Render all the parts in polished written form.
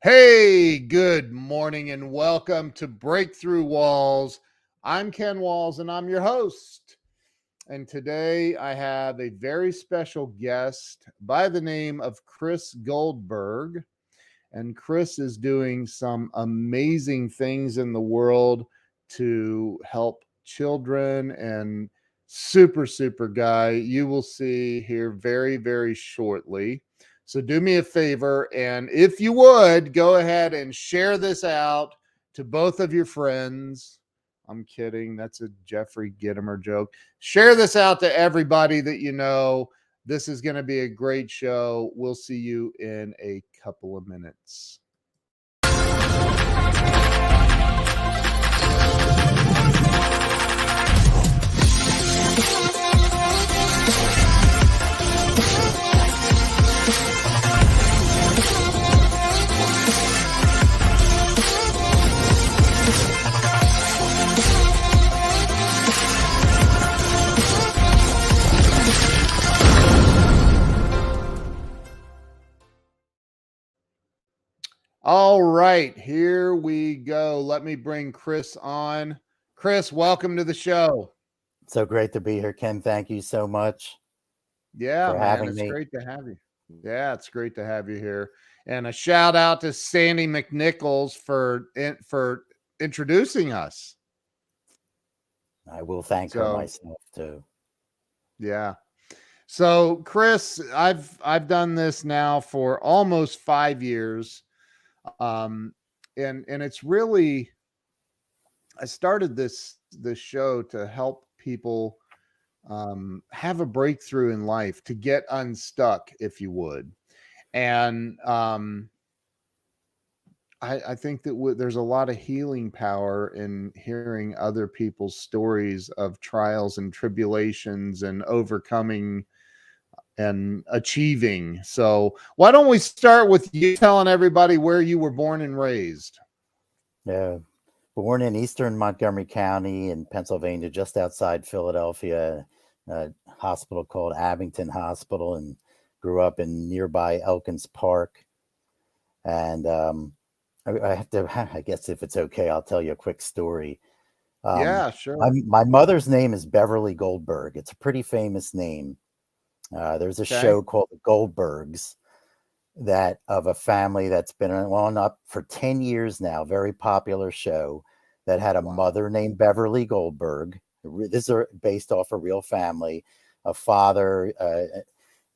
Hey, good morning and welcome to Breakthrough Walls. I'm Ken Walls and I'm your host. And today I have a very special guest by the name of Chris Goldberg. And Chris is doing some amazing things in the world to help children and super guy. You will see here very shortly. So do me a favor, and if you would, go ahead and share this out to both of your friends. I'm kidding. That's a Jeffrey Gitomer joke. Share this out to everybody that you know. This is going to be a great show. We'll see you in a couple of minutes. All right, here we go. Let me bring Chris on. Chris, welcome to the show. So great to be here, Ken. Thank you so much Yeah, for man, having it's me. great to have you. Yeah, it's great to have you here. And a shout out to Sandy McNichols for introducing us. I will thank her myself too. Yeah. So, Chris, I've done this now for almost 5 years. And it's really, I started this show to help people have a breakthrough in life, to get unstuck, if you would. And I think that there's a lot of healing power in hearing other people's stories of trials and tribulations and overcoming and achieving. So why don't we start with you telling everybody where you were born and raised? Yeah, born in eastern Montgomery County in Pennsylvania, just outside Philadelphia, a hospital called Abington Hospital, and grew up in nearby Elkins Park. And I have to, I guess if it's okay, I'll tell you a quick story. Yeah, sure. My mother's name is Beverly Goldberg. It's a pretty famous name. There's a show called The Goldbergs that of a family that's been on up for 10 years now, very popular show that had a mother named Beverly Goldberg. This is based off a real family, a father,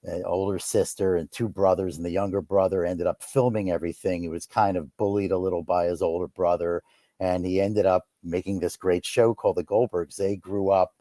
an older sister, and two brothers, and the younger brother ended up filming everything. He was kind of bullied a little by his older brother, and he ended up making this great show called The Goldbergs. They grew up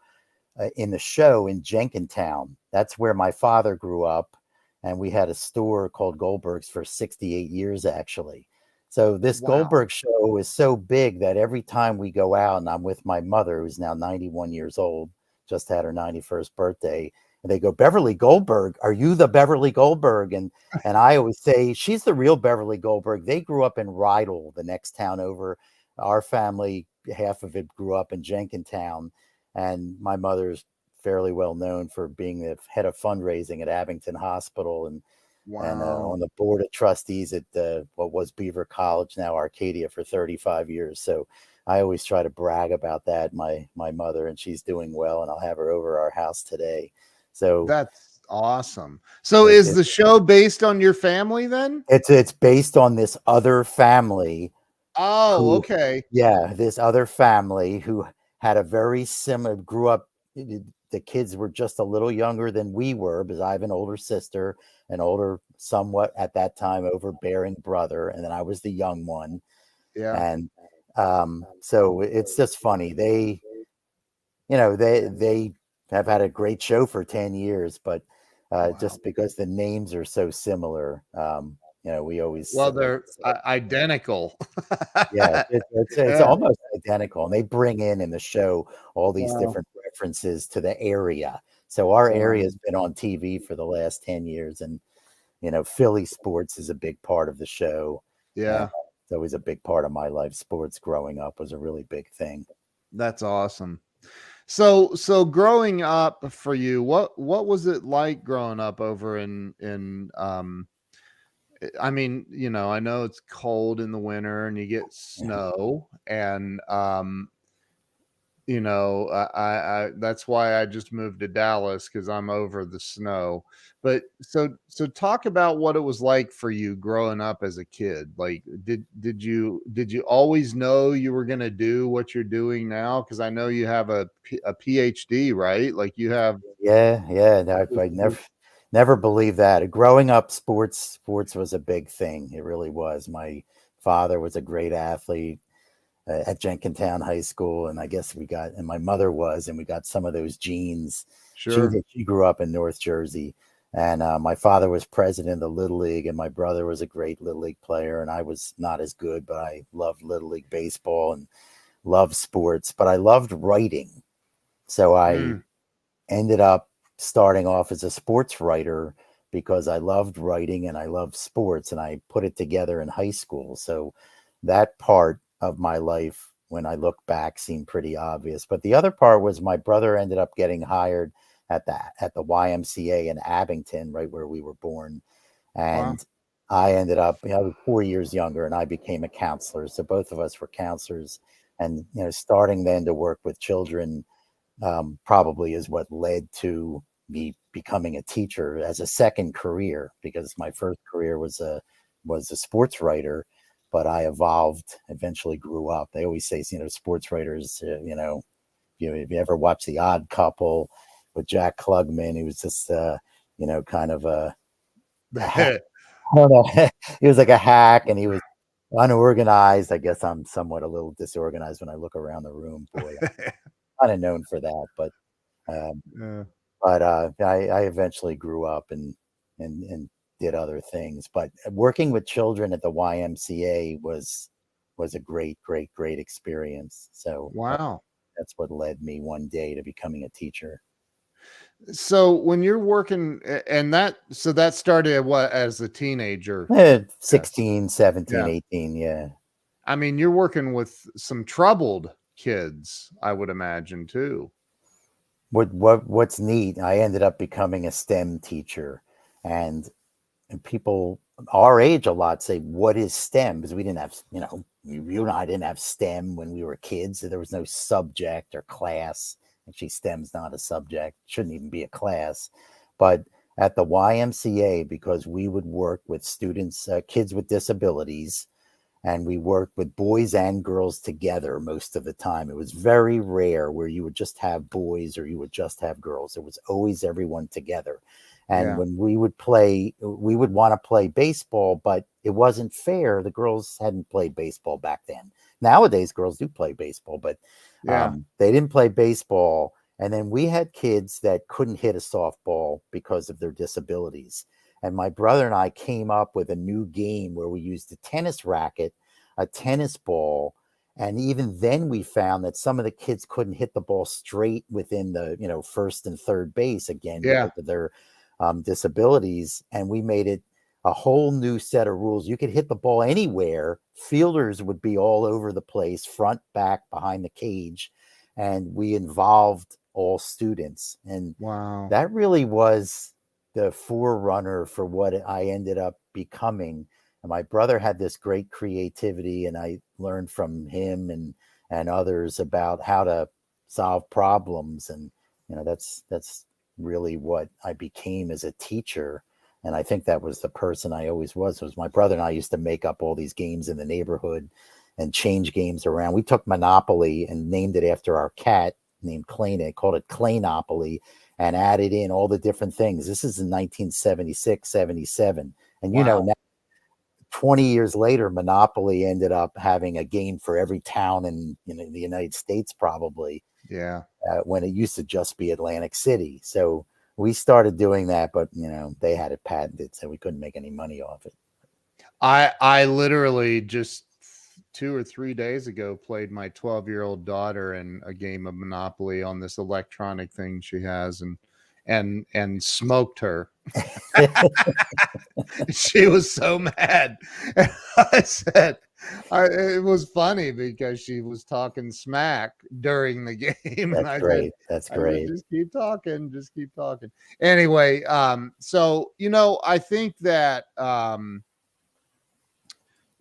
in the show in Jenkintown. That's where my father grew up, and we had a store called Goldberg's for 68 years, actually. So this Goldberg show is so big that every time we go out, and I'm with my mother, who's now 91 years old, just had her 91st birthday, and they go, "Beverly Goldberg, are you the Beverly Goldberg?" And I always say, she's the real Beverly Goldberg. They grew up in Rydal, the next town over. Our family, half of it grew up in Jenkintown. And my mother's fairly well known for being the head of fundraising at Abington Hospital and on the board of trustees at what was Beaver College, now Arcadia, for 35 years. So I always try to brag about that, my mother, and she's doing well, and I'll have her over our house today. So that's awesome. So is the show based on your family then? It's based on this other family. Oh, okay. Yeah, this other family who had a very similar, grew up, the kids were just a little younger than we were, because I have an older sister, an older, somewhat at that time overbearing brother, and then I was the young one. Yeah. And so it's just funny. They have had a great show for 10 years, but just because the names are so similar, we always, they're identical. Yeah, it's almost identical. And they bring in the show all these different references to the area. So our area has been on TV for the last 10 years. And, Philly sports is a big part of the show. Yeah. And it's always a big part of my life. Sports growing up was a really big thing. That's awesome. So growing up for you, what was it like growing up over in I mean, I know it's cold in the winter and you get Yeah. snow, and I that's why I just moved to Dallas, because I'm over the snow. But so talk about what it was like for you growing up as a kid. Like, did you always know you were going to do what you're doing now? Because I know you have a PhD, right? Like you have. Yeah. I never believed that. Growing up, sports was a big thing. It really was. My father was a great athlete at Jenkintown High School, and I guess and my mother was, and we got some of those genes. Sure. She grew up in North Jersey, and my father was president of the Little League, and my brother was a great Little League player, and I was not as good, but I loved Little League baseball and loved sports, but I loved writing. So I Mm, ended up starting off as a sports writer because I loved writing and I loved sports, and I put it together in high school. So that part of my life, when I look back, seemed pretty obvious. But the other part was my brother ended up getting hired at the YMCA in Abington, right where we were born. wow. And I ended up, I was 4 years younger, and I became a counselor. So both of us were counselors. And starting then to work with children probably is what led to me becoming a teacher as a second career, because my first career was a sports writer, but I eventually grew up. They always say, sports writers, if you ever watch The Odd Couple with Jack Klugman, he was just, kind of a hack. I don't know. He was like a hack, and he was unorganized. I guess I'm somewhat a little disorganized when I look around the room. Boy, I'm kind of known for that, but um, Yeah. I eventually grew up and did other things. But working with children at the YMCA was a great experience. So Wow. that's what led me one day to becoming a teacher. So when you're working, and that started at what, as a teenager? Yes. 16, 17, Yeah. 18. Yeah. I mean, you're working with some troubled kids, I would imagine too. What's neat, I ended up becoming a STEM teacher, and people our age a lot say, what is STEM? Because we didn't have, you and I didn't have STEM when we were kids. So there was no subject or class. Actually, STEM's not a subject, shouldn't even be a class. But at the YMCA, because we would work with students, kids with disabilities, and we worked with boys and girls together most of the time. It was very rare where you would just have boys or you would just have girls. It was always everyone together. And Yeah. when we would play, we would want to play baseball, but it wasn't fair. The girls hadn't played baseball back then. Nowadays, girls do play baseball, but Yeah. they didn't play baseball. And then we had kids that couldn't hit a softball because of their disabilities. And my brother and I came up with a new game where we used a tennis racket, a tennis ball, and even then we found that some of the kids couldn't hit the ball straight within the first and third base, again Yeah. because of their disabilities. And we made it a whole new set of rules. You could hit the ball anywhere. Fielders would be all over the place, front, back, behind the cage, and we involved all students. And Wow. that really was the forerunner for what I ended up becoming. And my brother had this great creativity, and I learned from him and others about how to solve problems. And that's really what I became as a teacher. And I think that was the person I always was my brother and I used to make up all these games in the neighborhood and change games around. We took Monopoly and named it after our cat named Clayna, called it Claynopoly, and added in all the different things. This is in 1976, 77. And Wow. now 20 years later, Monopoly ended up having a game for every town in the United States, probably, Yeah. when it used to just be Atlantic City. So we started doing that, but they had it patented, so we couldn't make any money off it. I literally just 2 or 3 days ago played my 12-year-old daughter in a game of Monopoly on this electronic thing she has, and smoked her. She was so mad. And I said, it was funny because she was talking smack during the game, and That's I said, great. That's great. just keep talking. Anyway, so I think that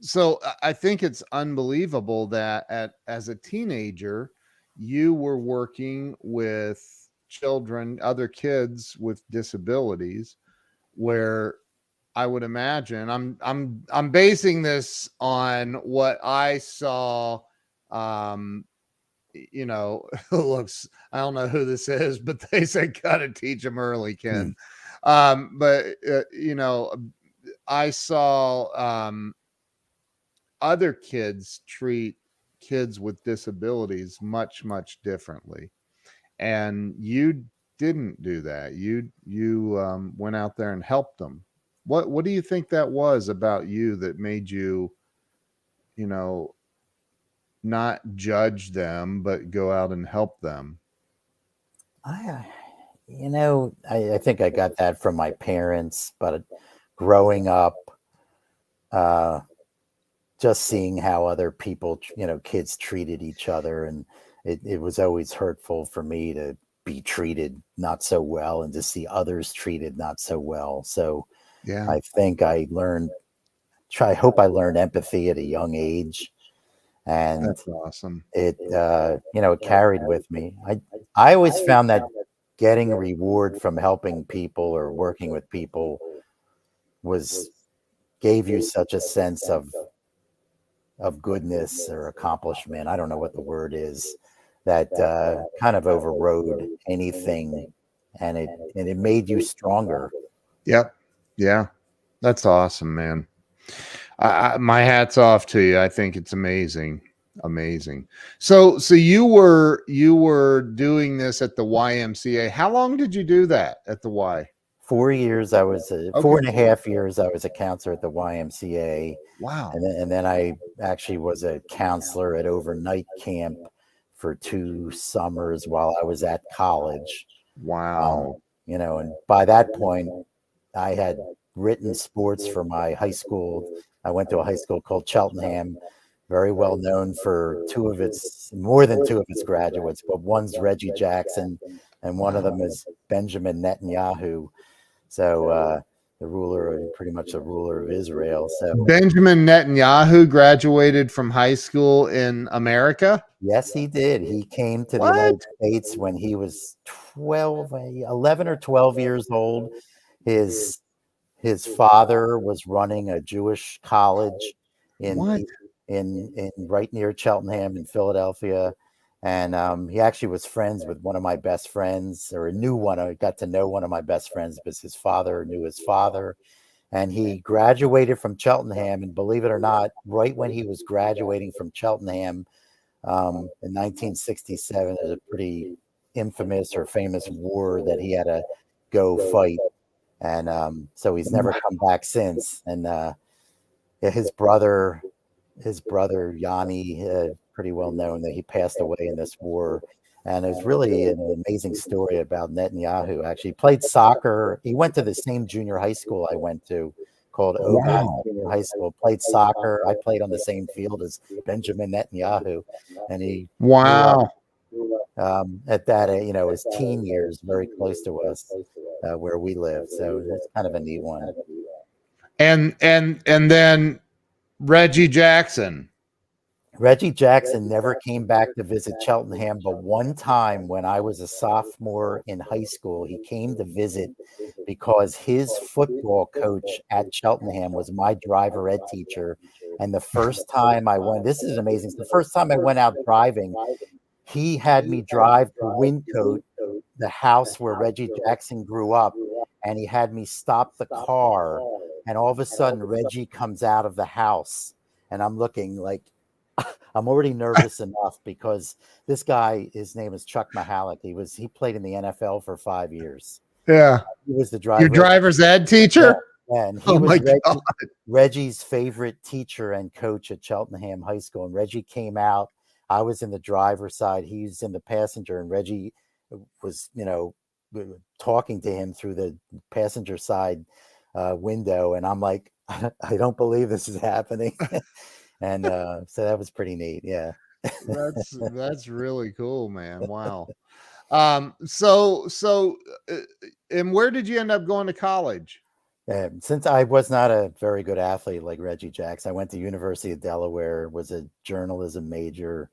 So I think it's unbelievable that as a teenager, you were working with children, other kids with disabilities, where I would imagine I'm basing this on what I saw. Um, looks, I don't know who this is, but they said gotta teach them early, Hmm. Ken. But I saw other kids treat kids with disabilities much differently, and you didn't do that. You went out there and helped them. What do you think that was about you that made you, you know not judge them but go out and help them? I, I think I got that from my parents, but growing up, uh, just seeing how other people, kids treated each other, and it was always hurtful for me to be treated not so well and to see others treated not so well. So Yeah, I think I hope I learned empathy at a young age, and that's awesome. it carried with me. I always found that getting a reward from helping people or working with people was gave you such a sense of goodness or accomplishment. I don't know what the word is, that kind of overrode anything, and it made you stronger. Yep. Yeah, that's awesome, man. My hat's off to you. I think it's amazing, amazing. So you were doing this at the YMCA. How long did you do that at the Y? 4 years I was Okay. 4.5 years I was a counselor at the YMCA, Wow. and then I actually was a counselor at overnight camp for 2 summers while I was at college. Um, Wow. and by that point, I had written sports for my high school. I went to a high school called Cheltenham, very well known for more than two of its graduates, but one's Reggie Jackson, and one of Wow. them is Benjamin Netanyahu. So pretty much the ruler of Israel. So Benjamin Netanyahu graduated from high school in America. yes, he did. He came to the What? United States when he was 11 or 12 years old. His his father was running a Jewish college in What? in right near Cheltenham in Philadelphia, and he actually was friends with one of my best friends, or knew one. I got to know one of my best friends because his father knew his father, and he graduated from Cheltenham. And believe it or not, right when he was graduating from Cheltenham, in 1967, there's a pretty infamous or famous war that he had to go fight, and so he's never come back since. And yeah, his brother Yanni, pretty well known that he passed away in this war. And it was really an amazing story about Netanyahu. Actually, he played soccer. He went to the same junior high school I went to, called Ogas Wow. Junior High School. Played soccer. I played on the same field as Benjamin Netanyahu, and he grew up Wow. at that, his teen years, very close to us, where we live. So it's kind of a neat one. And then Reggie Jackson. Reggie Jackson never came back to visit Cheltenham, but one time when I was a sophomore in high school, he came to visit because his football coach at Cheltenham was my driver ed teacher. And the first time I went, this is amazing. The first time I went out driving, he had me drive to Wyncote, the house where Reggie Jackson grew up, and he had me stop the car. And all of a sudden, Reggie comes out of the house, and I'm looking like, I'm already nervous enough because this guy, his name is Chuck Mahalik. He played in the NFL for 5 years. Yeah. He was the Your driver. driver's ed teacher? And he Oh was my God. Reggie's favorite teacher and coach at Cheltenham High School. And Reggie came out. I was in the driver's side. He was in the passenger, and Reggie was, talking to him through the passenger side window. And I'm like, I don't believe this is happening. And so that was pretty neat. Yeah. That's really cool, man. Wow. So and where did you end up going to college? Since I was not a very good athlete like Reggie Jacks, I went to University of Delaware, was a journalism major,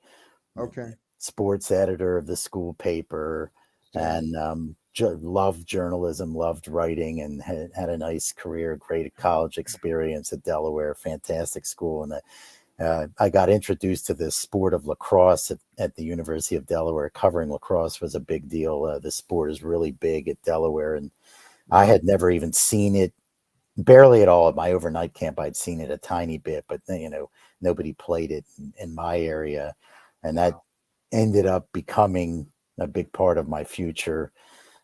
Okay. sports editor of the school paper, Okay. and loved journalism, loved writing, and had a nice career, great college experience at Delaware, fantastic school. And I got introduced to the sport of lacrosse at the University of Delaware. Covering lacrosse was a big deal. The sport is really big at Delaware, and I Wow. had never even seen it, barely at all. At my overnight camp, I'd seen it a tiny bit, but nobody played it in my area, and that Wow. ended up becoming a big part of my future.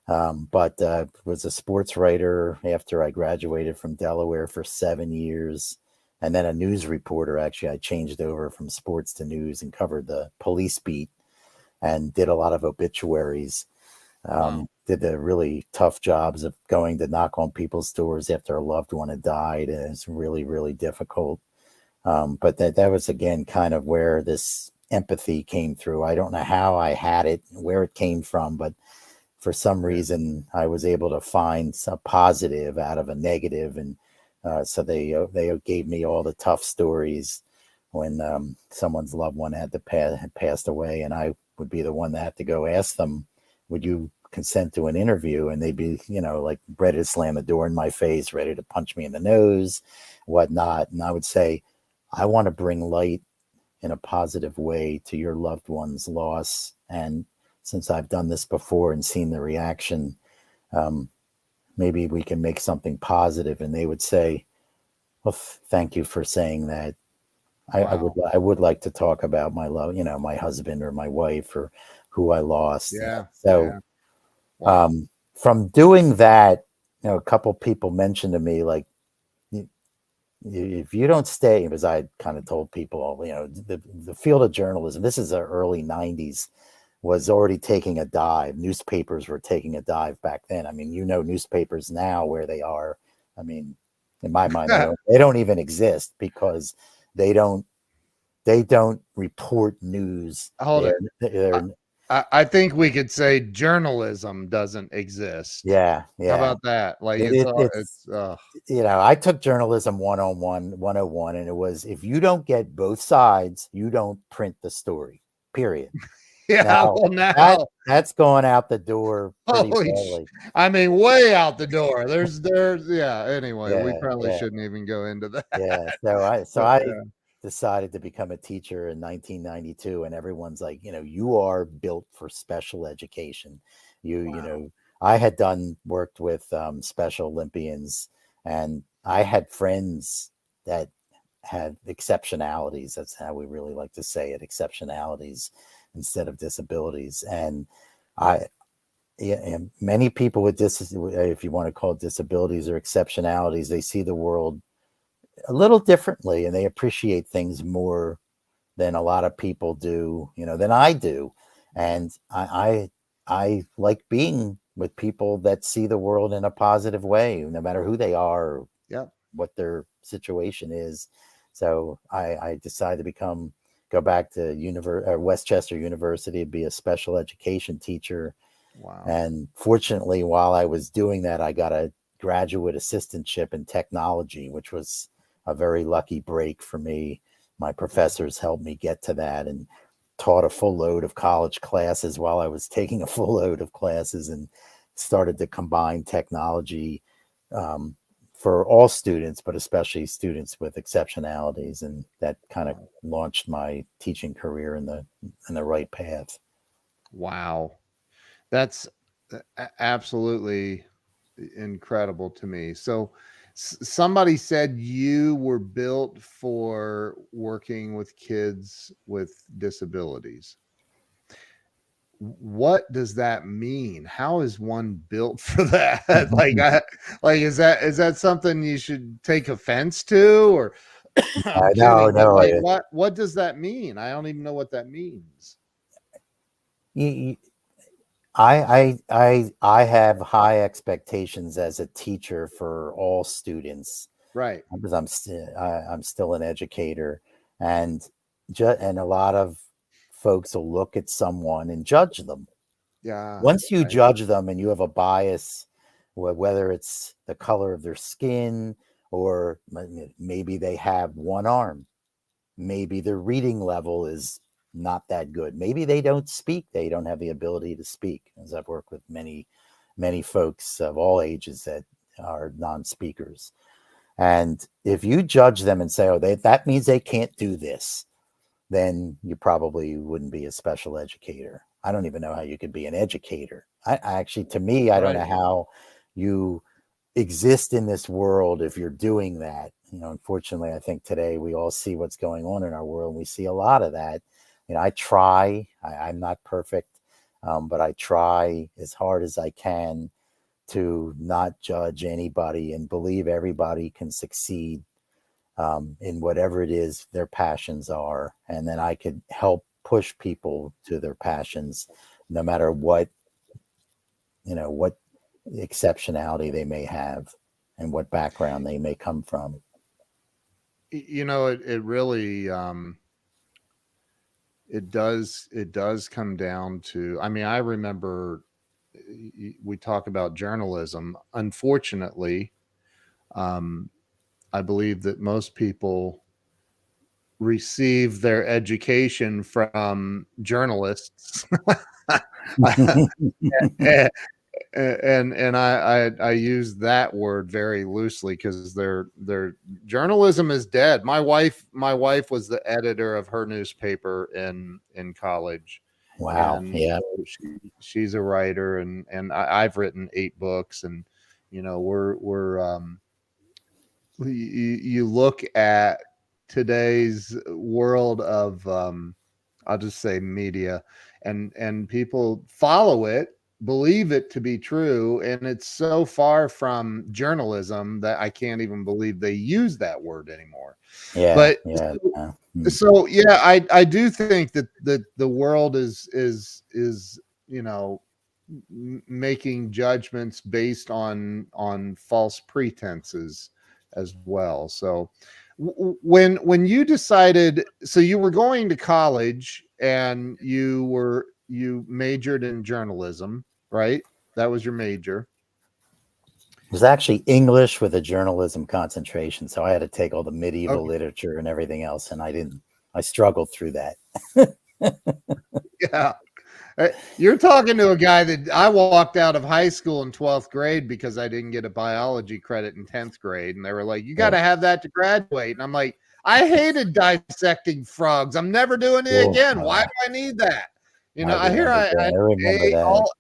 But was a sports writer after I graduated from Delaware for 7 years, and then a news reporter. Actually, I changed over from sports to news and covered the police beat and did a lot of obituaries. Wow. Did the really tough jobs of going to knock on people's doors after a loved one had died, and it's really, really difficult. But that was again kind of where this empathy came through. I don't know how I had it, where it came from, but for some Yeah. reason I was able to find a positive out of a negative, and so they gave me all the tough stories when someone's loved one had passed away, and I would be the one that had to go ask them, "Would you consent to an interview?" And they'd be, like ready to slam the door in my face, ready to punch me in the nose, whatnot. And I would say, "I want to bring light in a positive way to your loved one's loss. And since I've done this before and seen the reaction, um, maybe we can make something positive." And they would say, "Well, thank you for saying that. Wow. I would like to talk about my love, my husband or my wife or who I lost." Yeah. So Yeah. Wow. from doing that, a couple people mentioned to me, like, if you don't stay, because I kind of told people, the field of journalism, this is the early 90s, was already taking a dive. Newspapers were taking a dive back then. I mean, newspapers now where they are. I mean, in my mind, they don't even exist because they don't they don't report news. Hold it. I, I think we could say journalism doesn't exist. Yeah, How yeah. about that? Like It, it's it, all it's it's I took journalism 101, and it was, if you don't get both sides, you don't print the story. Period. yeah. Now Well, now that's going out the door pretty holy badly. I mean, way out the door. There's yeah, anyway, we Yeah, probably yeah, shouldn't even go into that. yeah. So But I yeah, decided to become a teacher in 1992, and everyone's like, you are built for special education. wow. I had worked with Special Olympians, and I had friends that had exceptionalities. That's how we really like to say it, exceptionalities instead of disabilities. And I, yeah, and many people with if you want to call it disabilities or exceptionalities, they see the world a little differently, and they appreciate things more than a lot of people do, than I do. And I like being with people that see the world in a positive way, no matter who they are or Yep. what their situation is. So I decided to go back to Westchester University to be a special education teacher. Wow. And fortunately, while I was doing that, I got a graduate assistantship in technology, which was a very lucky break for me. My professors helped me get to that, and taught a full load of college classes while I was taking a full load of classes, and started to combine technology um, for all students, but especially students with exceptionalities. And that kind of Wow. launched my teaching career in the right path. Wow. That's absolutely incredible to me. So, somebody said you were built for working with kids with disabilities. What does that mean? How is one built for that? Like is that something you should take offense to, or I'm No, kidding, but no. like what does that mean? I don't even know what that means. You, I have high expectations as a teacher for all students, Right. because I'm still an educator, and and a lot of folks will look at someone and judge them. Yeah. Once you Right. judge them and you have a bias, whether it's the color of their skin, or maybe they have one arm. Maybe their reading level is not that good. Maybe they don't speak. They don't have the ability to speak. As I've worked with many folks of all ages that are non-speakers. And if you judge them and say, oh, that means they can't do this, then you probably wouldn't be a special educator. I don't even know how you could be an educator. I actually, to me, I don't know Right. how you exist in this world if you're doing that. Unfortunately, I think today we all see what's going on in our world. We see a lot of that. I try. I'm not perfect, but I try as hard as I can to not judge anybody and believe everybody can succeed in whatever it is their passions are. And then I could help push people to their passions, no matter what exceptionality they may have and what background they may come from. It really it does come down to, I mean, I remember we talk about journalism. Unfortunately, I believe that most people receive their education from journalists. And I use that word very loosely because their journalism is dead. My wife was the editor of her newspaper in college, Wow. and Yeah. she's a writer, and I've written 8 books, and you look at today's world of I'll just say media, and people follow it, believe it to be true, and it's so far from journalism that I can't even believe they use that word anymore. Yeah. But Yeah. so yeah, I do think that the world is making judgments based on false pretenses as well. So when you decided, so you were going to college and you majored in journalism, right? That was your major. It was actually English with a journalism concentration. So I had to take all the medieval Okay. literature and everything else. And I struggled through that. Yeah. You're talking to a guy that I walked out of high school in 12th grade because I didn't get a biology credit in 10th grade. And they were like, you got Yeah. to have that to graduate. And I'm like, I hated dissecting frogs. I'm never doing it Oh, again. Why do I need that? I I hear remember that. I I remember that. all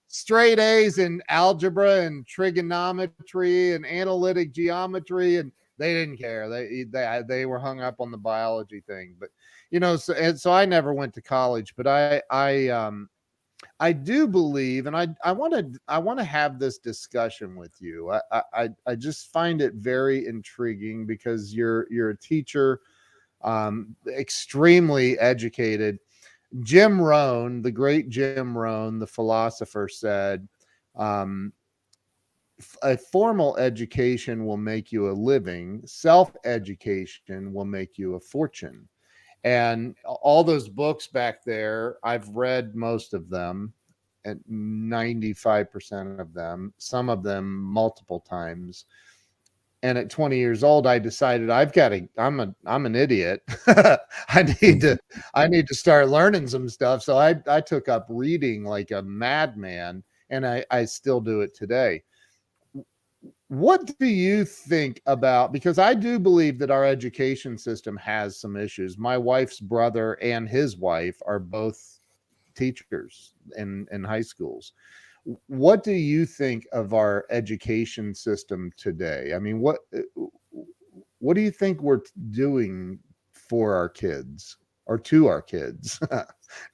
straight A's in algebra and trigonometry and analytic geometry, and they didn't care. They were hung up on the biology thing. But so I never went to college, but I do believe, and I want to have this discussion with you. I just find it very intriguing because you're a teacher, extremely educated. Jim Rohn, the great Jim Rohn, the philosopher, said, um, "A formal education will make you a living. Self education will make you a fortune." And all those books back there, I've read most of them, at 95% of them, some of them multiple times. And at 20 years old, I decided I'm an idiot. Need to I need to start learning some stuff. So I took up reading like a madman, and I still do it today. What do you think about, because I do believe that our education system has some issues. My wife's brother and his wife are both teachers in high schools. What do you think of our education system today? I mean, what do you think we're doing for our kids or to our kids,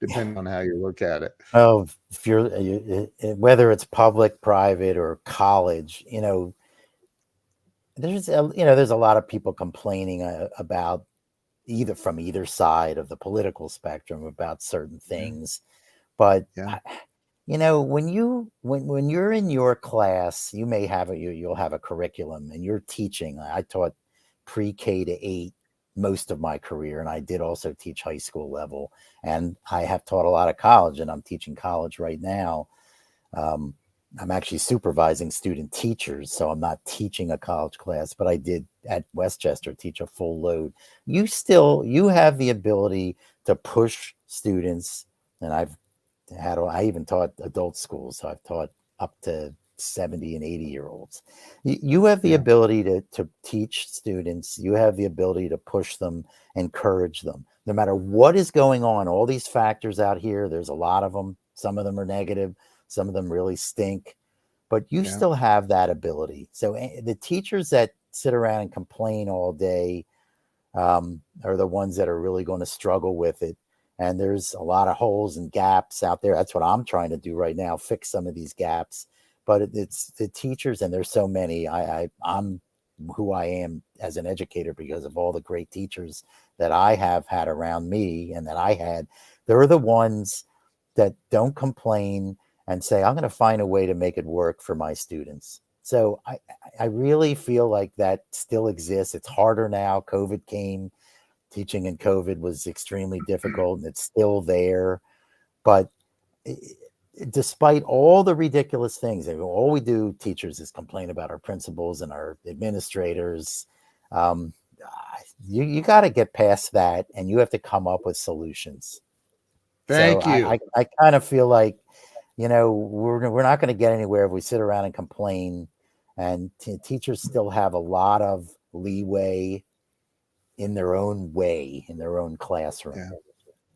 depending on how you look at it? Oh, if whether it's public, private, or college, there's a lot of people complaining about from either side of the political spectrum about certain Yeah. things. But Yeah. when you're in your class, you may have you'll have a curriculum, and you're teaching. I taught pre-K to 8 most of my career, and I did also teach high school level, and I have taught a lot of college, and I'm teaching college right now. I'm actually supervising student teachers, so I'm not teaching a college class, but I did at Westchester teach a full load. You have the ability to push students, and I even taught adult schools, so I've taught up to 70 and 80-year-olds. You have the Yeah. ability to teach students. You have the ability to push them, encourage them, no matter what is going on. All these factors out here, there's a lot of them. Some of them are negative. Some of them really stink, but you Yeah. still have that ability. So the teachers that sit around and complain all day are the ones that are really going to struggle with it. And there's a lot of holes and gaps out there. That's what I'm trying to do right now, fix some of these gaps. But it's the teachers, and there's so many. I'm who I am as an educator because of all the great teachers that I have had around me and that I had. They're the ones that don't complain and say, I'm going to find a way to make it work for my students. So I really feel like that still exists. It's harder now. COVID came. Teaching in COVID was extremely difficult, and it's still there. But despite all the ridiculous things, all we do, teachers, is complain about our principals and our administrators. Um, you got to get past that, and you have to come up with solutions. So Thank you. I kind of feel like, we're not going to get anywhere if we sit around and complain. And teachers still have a lot of leeway in their own way, in their own classroom. Yeah.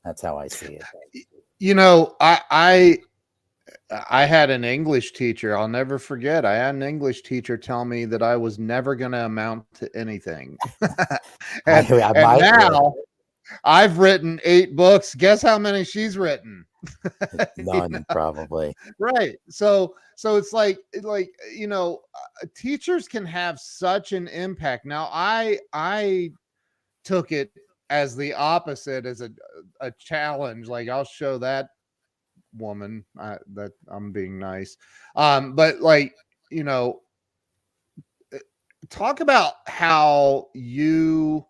That's how I see it. I had an English teacher. I'll never forget. I had an English teacher tell me that I was never going to amount to anything. and now I've written 8 books. Guess how many she's written? None, probably. Right. So it's like, teachers can have such an impact. Now, I took it as the opposite, as a challenge. Like, I'll show that woman that I'm being nice. But talk about how you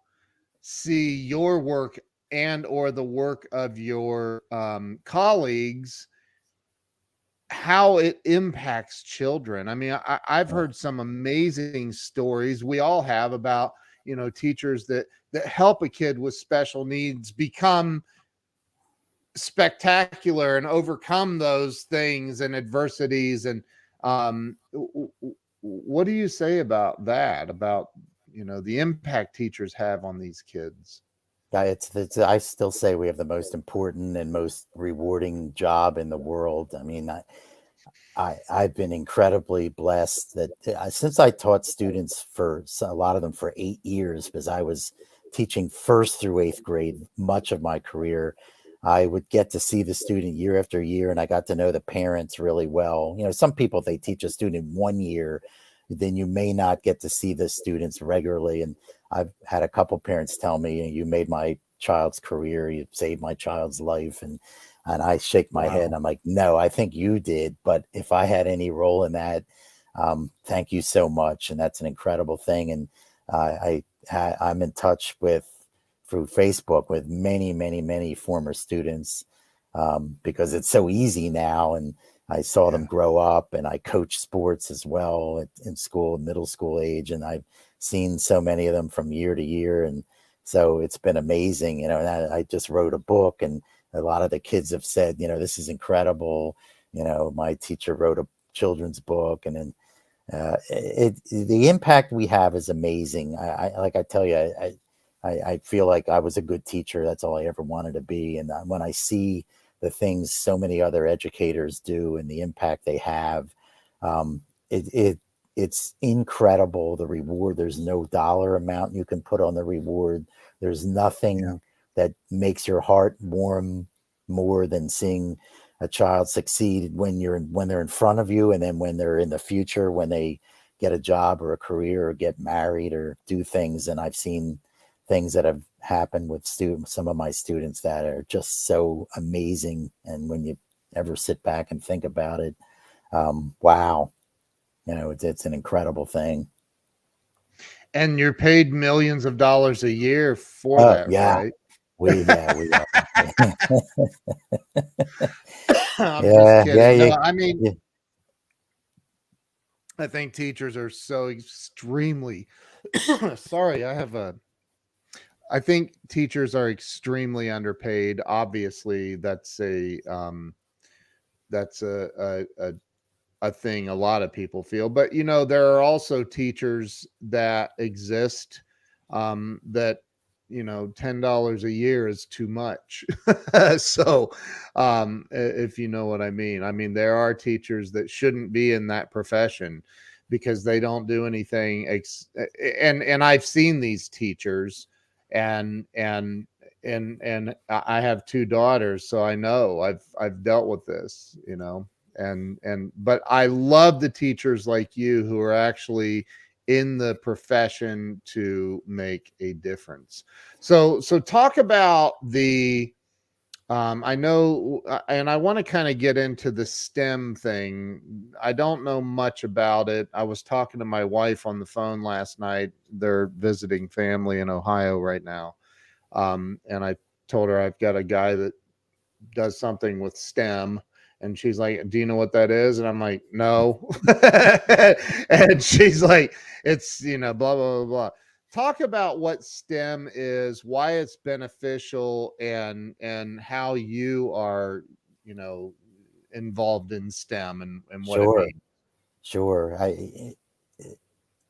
see your work and or the work of your colleagues, how it impacts children. I mean, I've heard some amazing stories. We all have about, teachers that help a kid with special needs become spectacular and overcome those things and adversities. And what do you say about that, about the impact teachers have on these kids? I still say we have the most important and most rewarding job in the world. I mean, I've been incredibly blessed that since I taught students for a lot of them for 8 years, because I was teaching 1st through 8th grade much of my career, I would get to see the student year after year, and I got to know the parents really well. Some people, if they teach a student 1 year, then you may not get to see the students regularly. And I've had a couple parents tell me, you made my child's career, you saved my child's life. And I shake my head and I'm like, no, I think you did. But if I had any role in that, thank you so much. And that's an incredible thing. And I'm in touch through Facebook with many, many, many former students because it's so easy now. And I saw them grow up, and I coach sports as well in school, middle school age. And I've seen so many of them from year to year. And so it's been amazing, and I just wrote a book, and a lot of the kids have said, this is incredible. My teacher wrote a children's book, and then the impact we have is amazing. Like I tell you, I feel like I was a good teacher. That's all I ever wanted to be. And when I see the things so many other educators do and the impact they have, it's incredible. The reward, there's no dollar amount you can put on the reward. There's nothing that makes your heart warm more than seeing a child succeed when they're in front of you, and then when they're in the future, when they get a job or a career or get married or do things. And I've seen things that have happened with some of my students that are just so amazing. And when you ever sit back and think about it, wow, it's an incredible thing. And you're paid millions of dollars a year for that, right? We are. I'm just kidding. No, I mean, I think teachers are so extremely sorry, I think teachers are extremely underpaid. Obviously, that's a thing a lot of people feel. But there are also teachers that exist that $10 a year is too much. So if you know what I mean, there are teachers that shouldn't be in that profession because they don't do anything and I've seen these teachers and I have two daughters, so I know I've dealt with this, and but I love the teachers like you who are actually in the profession to make a difference. So talk about the I know, and I want to kind of get into the STEM thing. I don't know much about it. I was talking to my wife on the phone last night. They're visiting family in Ohio right now. And I told her I've got a guy that does something with STEM. And she's like, "Do you know what that is?" And I'm like, "No." And she's like, "It's, blah, blah, blah, blah." Talk about what STEM is, why it's beneficial, and how you are, you know, involved in STEM and what it Sure, means. sure.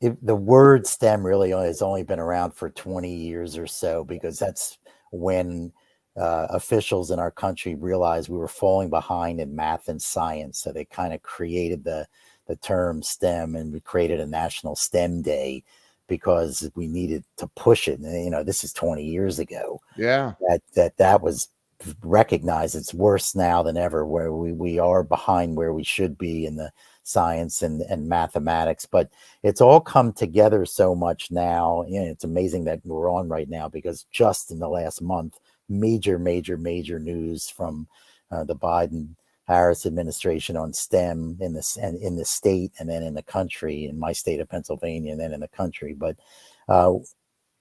The word STEM really has only been around for 20 years or so, because that's when officials in our country realized we were falling behind in math and science. So they kind of created the term STEM, and we created a national STEM day because we needed to push it. And, this is 20 years ago Yeah. that was recognized. It's worse now than ever, where we are behind where we should be in the science and mathematics. But it's all come together so much now. It's amazing that we're on right now, because just in the last month, major news from the Biden Harris administration on STEM in the state, and then in the country, in my state of Pennsylvania, and then in the country. But uh,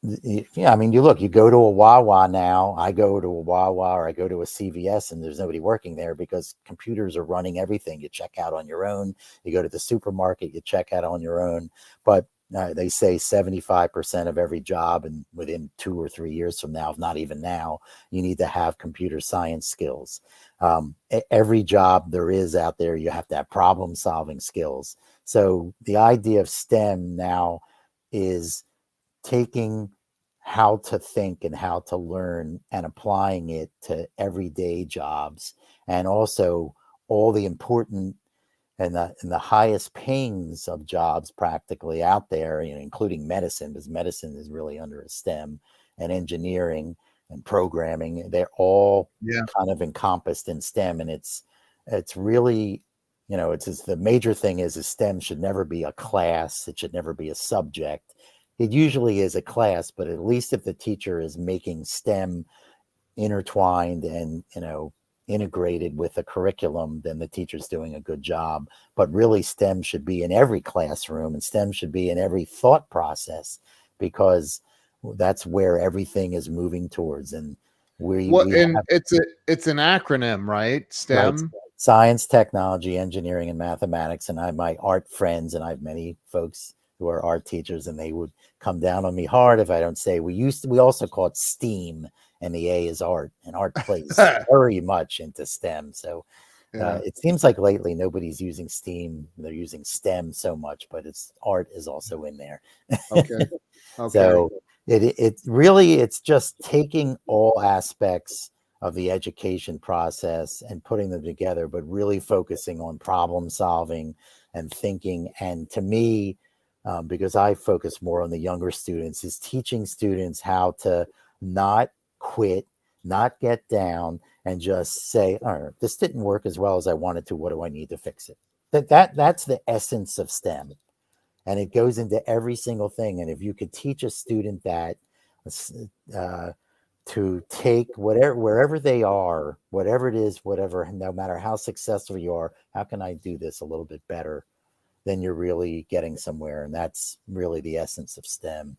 yeah, I mean, you go to a Wawa now. I go to a Wawa, or I go to a CVS, and there's nobody working there because computers are running everything. You check out on your own. You go to the supermarket, you check out on your own. But they say 75% of every job, and within 2 or 3 years from now, if not even now, you need to have computer science skills. Every job there is out there, you have to have problem solving skills. So the idea of STEM now is taking how to think and how to learn and applying it to everyday jobs, and also all the important and the highest payings of jobs practically out there, including medicine, because medicine is really under a STEM, and engineering and programming. They're all Yeah. kind of encompassed in STEM, and it's really, it's the major thing is STEM should never be a class. It should never be a subject. It usually is a class, but at least if the teacher is making STEM intertwined and integrated with a curriculum, then the teacher's doing a good job. But really, STEM should be in every classroom, and STEM should be in every thought process, because that's where everything is moving towards. And Well, we and have, it's an acronym, right? right, STEM. science, technology, engineering, and mathematics. And I have my art friends, and I have many folks who are art teachers, and they would come down on me hard if I don't say we also call it STEAM, and the A is art, and art plays very much into STEM. So Yeah. it seems like lately nobody's using STEAM; they're using STEM so much, but it's art is also in there. Okay. Okay. So it really, it's just taking all aspects of the education process and putting them together, but really focusing on problem solving and thinking. And to me, because I focus more on the younger students, is teaching students how to not quit, not get down, and just say, "All right, this didn't work as well as I wanted to. What do I need to fix it?" That's the essence of STEM, and it goes into every single thing. And if you could teach a student that, uh, to take whatever, wherever they are, whatever it is, whatever, no matter how successful you are, how can I do this a little bit better? Then you're really getting somewhere, and that's really the essence of STEM.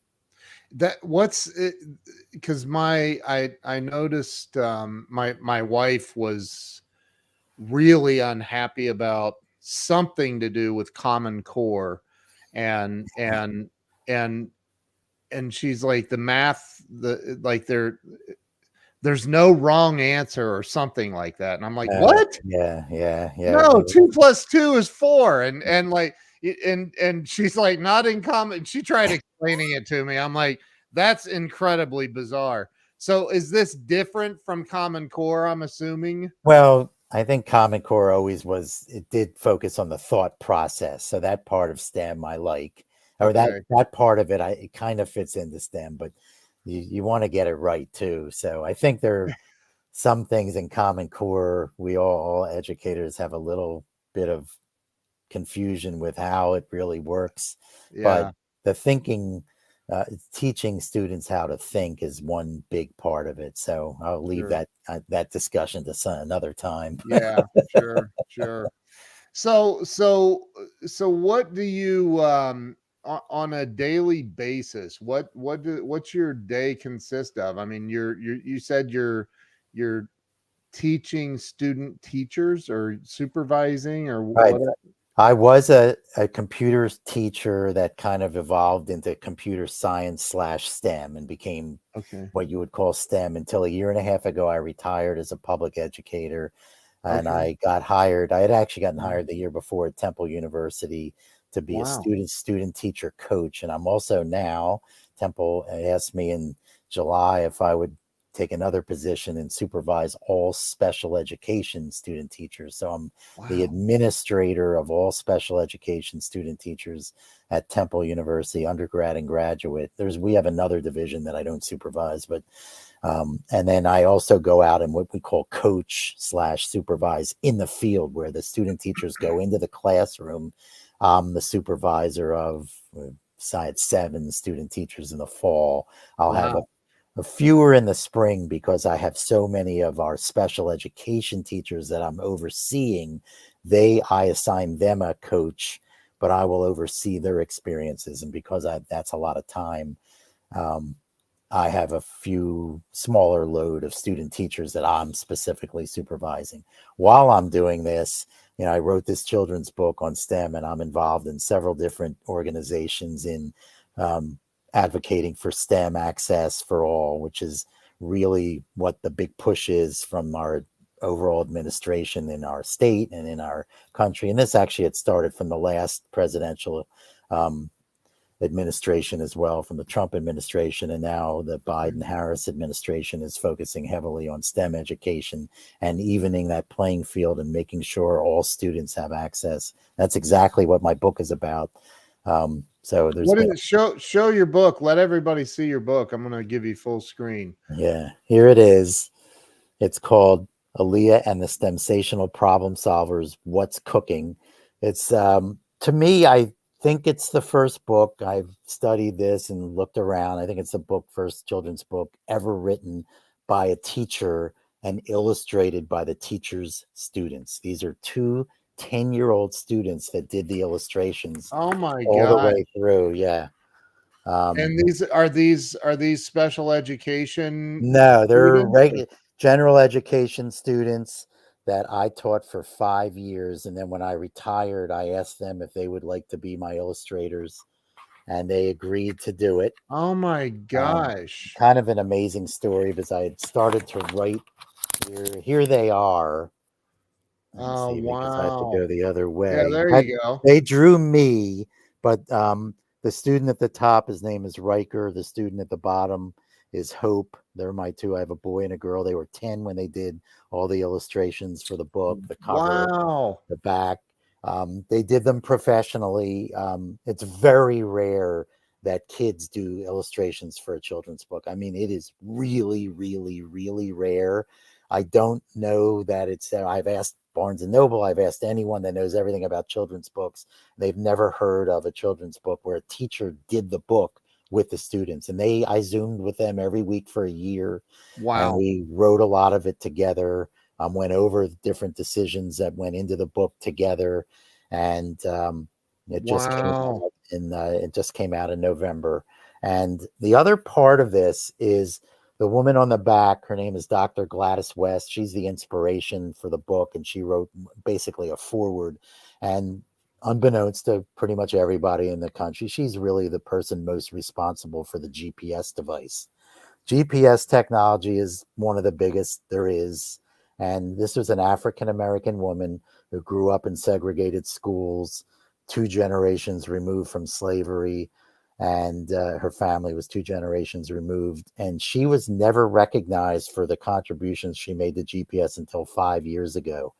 That what's it, because I noticed my wife was really unhappy about something to do with Common Core, and and she's like, the math, there's no wrong answer or something like that. And I'm like, what? Yeah. No, 2 + 2 is 4. And like, and she's like, not in common. She tried explaining it to me. I'm like, that's incredibly bizarre. So is this different from Common Core, I'm assuming? Well, I think Common Core always was, it did focus on the thought process. So that part of STEM I like, or Okay. that part of it, it kind of fits into STEM, but you want to get it right too. So I think there are some things in Common Core, we all educators have a little bit of confusion with how it really works. But Yeah, the thinking, teaching students how to think is one big part of it. So I'll leave sure. that discussion to another time. Yeah, sure, sure. So what do you on a daily basis, what's your day consist of? I mean, you said you're teaching student teachers or supervising or Right. what? I was a computer teacher that kind of evolved into computer science / STEM and became Okay. what you would call STEM until a year and a half ago. I retired as a public educator, and Okay. I got hired. I had actually gotten Mm. hired the year before at Temple University to be a Wow. student teacher coach. And I'm also now, Temple asked me in July if I would take another position and supervise all special education student teachers. So I'm the Wow. administrator of all special education student teachers at Temple University, undergrad and graduate. We have another division that I don't supervise, but and then I also go out and what we call coach / supervise in the field, where the student teachers go into the classroom. I'm the supervisor of side 7 student teachers in the fall. I'll have Wow. a fewer in the spring because I have so many of our special education teachers that I'm overseeing. I assign them a coach, but I will oversee their experiences. And because that's a lot of time, um, I have a few smaller load of student teachers that I'm specifically supervising. While I'm doing this, I wrote this children's book on STEM, and I'm involved in several different organizations in um, advocating for STEM access for all, which is really what the big push is from our overall administration in our state and in our country. And this actually had started from the last presidential um, administration as well, from the Trump administration, and now the Biden-Harris administration is focusing heavily on STEM education and evening that playing field and making sure all students have access. That's exactly what my book is about. So there's What is been, it? Show your book. Let everybody see your book. I'm going to give you full screen. here it is. It's called Aaliyah and the Stemsational Problem Solvers, What's Cooking. It's to me, I think it's the first book. I've studied this and looked around. I think it's the first children's book ever written by a teacher and illustrated by the teacher's students. These are 2 10-year-old students that did the illustrations Oh my all the God. way through. Yeah. And these special education No, they're students? regular general education students that I taught for 5 years, and then when I retired, I asked them if they would like to be my illustrators, and they agreed to do it. Oh my Um, gosh. Kind of an amazing story because I had started to write here. Here they are. Let me Oh, see, because I have to go wow. the other Yeah, way. there you go. They drew me, but the student at the top, his name is Riker. The student at the bottom is Hope. They're my 2. I have a boy and a girl. They were 10 when they did all the illustrations for the book, the cover, Wow. the back. They did them professionally. It's very rare that kids do illustrations for a children's book. I mean, it is really, really, really rare. I don't know that it's there. I've asked Barnes and Noble, I've asked anyone that knows everything about children's books. They've never heard of a children's book where a teacher did the book with the students. And I Zoomed with them every week for a year, and Wow. we wrote a lot of it together. Went over different decisions that went into the book together, and Wow. it just came out in November. And the other part of this is the woman on the back. Her name is Dr. Gladys West. She's the inspiration for the book, and she wrote basically a foreword. And unbeknownst to pretty much everybody in the country, she's really the person most responsible for the GPS device. GPS technology is one of the biggest there is. And this was an African American woman who grew up in segregated schools, 2 generations removed from slavery. And her family was 2 generations removed. And she was never recognized for the contributions she made to GPS until 5 years ago.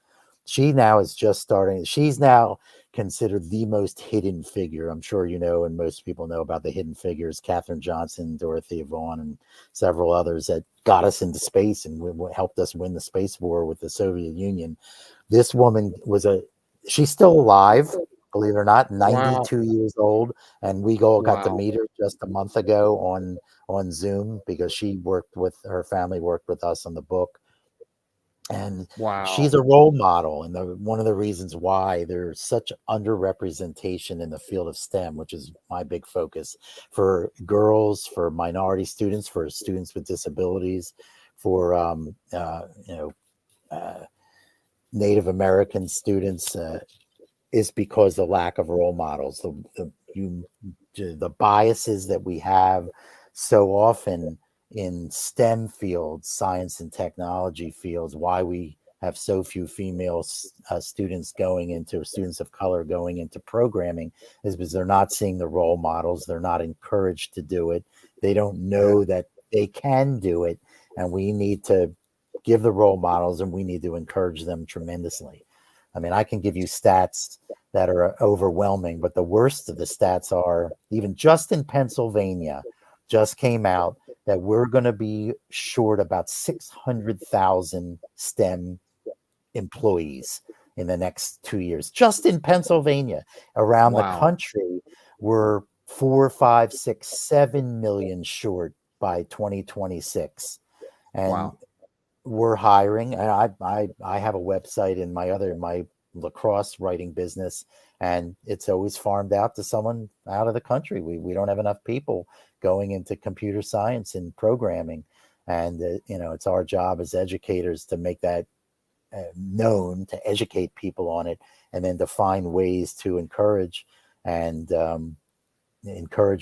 She now is just starting. She's now considered the most hidden figure. I'm sure you know, and most people know about the hidden figures, Katherine Johnson, Dorothea Vaughan, and several others that got us into space and helped us win the space war with the Soviet Union. This woman she's still alive, believe it or not, 92 years old. And we got to meet her just a month ago on Zoom because her family worked with us on the book. And she's a role model. And one of the reasons why there's such underrepresentation in the field of STEM, which is my big focus, for girls, for minority students, for students with disabilities, for Native American students, is because the lack of role models, the biases that we have so often in STEM fields, science and technology fields, why we have so few female students of color going into programming, is because they're not seeing the role models. They're not encouraged to do it. They don't know that they can do it. And we need to give the role models, and we need to encourage them tremendously. I mean, I can give you stats that are overwhelming, but the worst of the stats are, even just in Pennsylvania, just came out that we're going to be short about 600,000 STEM employees in the next 2 years. Just in Pennsylvania. Around the country, we're 4, 5, 6, 7 million short by 2026. And we're hiring. And I have a website in my lacrosse writing business, and it's always farmed out to someone out of the country. We don't have enough people going into computer science and programming. And, it's our job as educators to make that known, to educate people on it, and then to find ways to encourage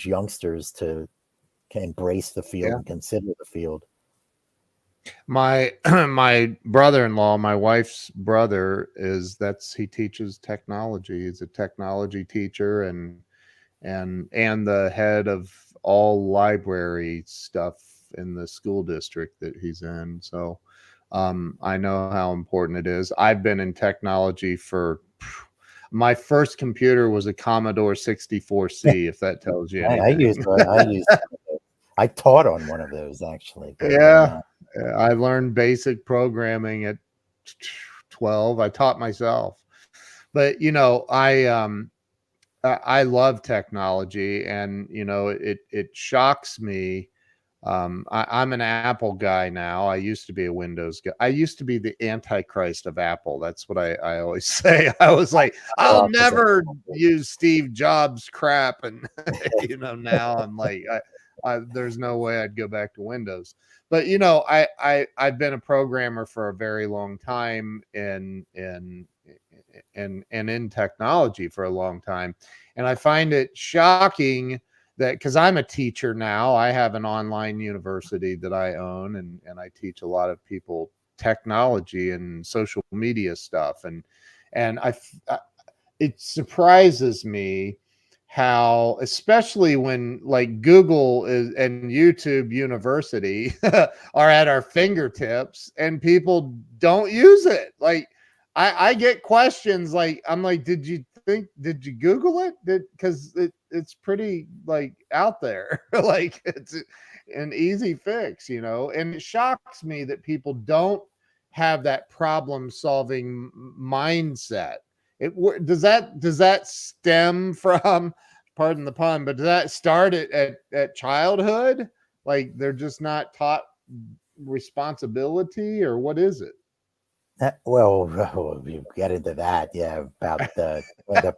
youngsters to embrace the field and consider the field. My my brother-in-law, my wife's brother, he teaches technology. He's a technology teacher and the head of all library stuff in the school district that he's in. So I know how important it is. I've been in technology my first computer was a Commodore 64C, if that tells you anything. I taught on one of those, actually. I learned basic programming at 12. I taught myself. But I love technology, and it shocks me. I'm an Apple guy now. I used to be a Windows guy. I used to be the antichrist of Apple. That's what I always say. I was like, I'll never use Steve Jobs crap, and now I'm like, there's no way I'd go back to Windows. But I've been a programmer for a very long time and in technology for a long time, and I find it shocking that, because I'm a teacher now, I have an online university that I own, and I teach a lot of people technology and social media stuff, and it surprises me how, especially when like Google and YouTube University are at our fingertips and people don't use it. Like I get questions like, I'm like, did you Google it? Because it's pretty like out there. Like it's an easy fix, and it shocks me that people don't have that problem solving mindset. Does that stem from, pardon the pun, but does that start at childhood? Like they're just not taught responsibility, or what is it? Well, you get into that, about the